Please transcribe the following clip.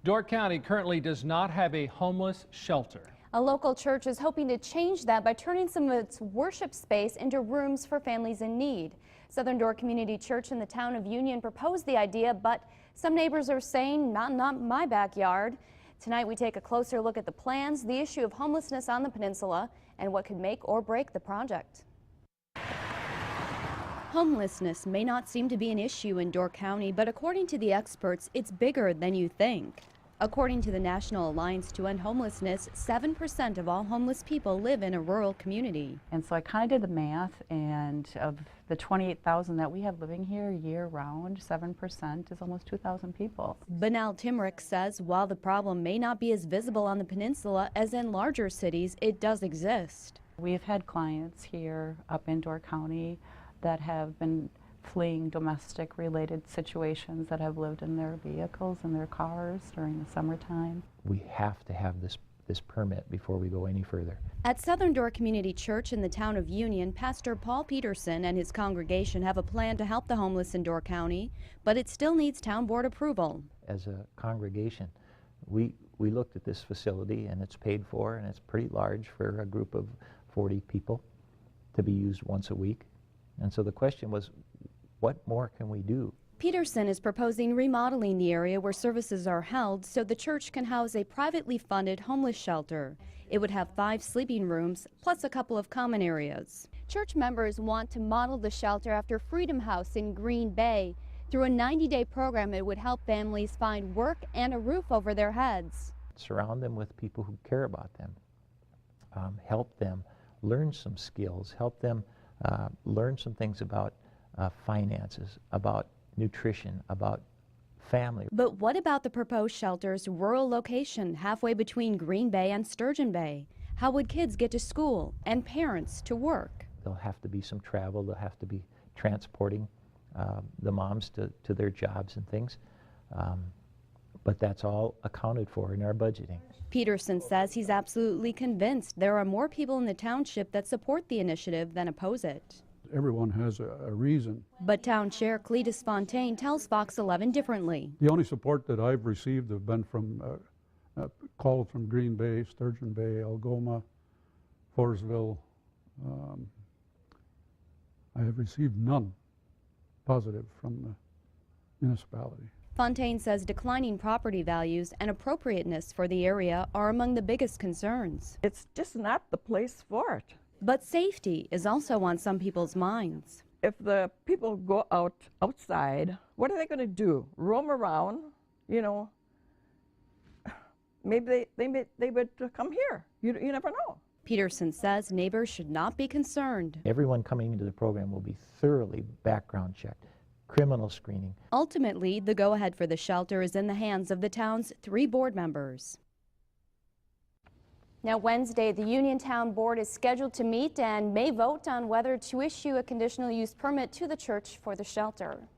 Door County currently does not have a homeless shelter. A local church is hoping to change that by turning some of its worship space into rooms for families in need. Southern Door Community Church in the town of Union proposed the idea, but some neighbors are saying, not my backyard. Tonight we take a closer look at the plans, the issue of homelessness on the peninsula, and what could make or break the project. Homelessness may not seem to be an issue in Door County, but according to the experts, it's bigger than you think. According to the National Alliance to End Homelessness, 7% of all homeless people live in a rural community. And so I kind of did the math, and of the 28,000 that we have living here year-round, 7% is almost 2,000 people. Bunnell-Timreck says while the problem may not be as visible on the peninsula as in larger cities, it does exist. We've had clients here up in Door County that have been fleeing domestic-related situations, that have lived in their vehicles and their cars during the summertime. We have to have this permit before we go any further. At Southern Door Community Church in the town of Union, Pastor Paul Peterson and his congregation have a plan to help the homeless in Door County, but it still needs town board approval. As a congregation, we looked at this facility, and it's paid for, and it's pretty large for a group of 40 people to be used once a week. And so the question was, what more can we do? Peterson is proposing remodeling the area where services are held so the church can house a privately funded homeless shelter. It would have 5 sleeping rooms plus a couple of common areas. Church members want to model the shelter after Freedom House in Green Bay. Through a 90-day program, it would help families find work and a roof over their heads. Surround them with people who care about them. Help them learn some skills. Help them learn some things about finances, about nutrition, about family. But what about the proposed shelter's rural location halfway between Green Bay and Sturgeon Bay? How would kids get to school and parents to work? There'll have to be some travel. They'll have to be transporting the moms to their jobs and things. But that's all accounted for in our budgeting. Peterson says he's absolutely convinced there are more people in the township that support the initiative than oppose it. Everyone has a reason. But Town Chair Cletus Fontaine tells Fox 11 differently. The only support that I've received have been from calls from Green Bay, Sturgeon Bay, Algoma, Forestville. I have received none positive from the municipality. Fontaine says declining property values and appropriateness for the area are among the biggest concerns. It's just not the place for it. But safety is also on some people's minds. If the people go outside, what are they going to do? Roam around? You know, maybe they would come here. You never know. Peterson says neighbors should not be concerned. Everyone coming into the program will be thoroughly background checked, criminal screening. Ultimately, the go-ahead for the shelter is in the hands of the town's 3 board members. Now, Wednesday, the Uniontown Board is scheduled to meet and may vote on whether to issue a conditional use permit to the church for the shelter.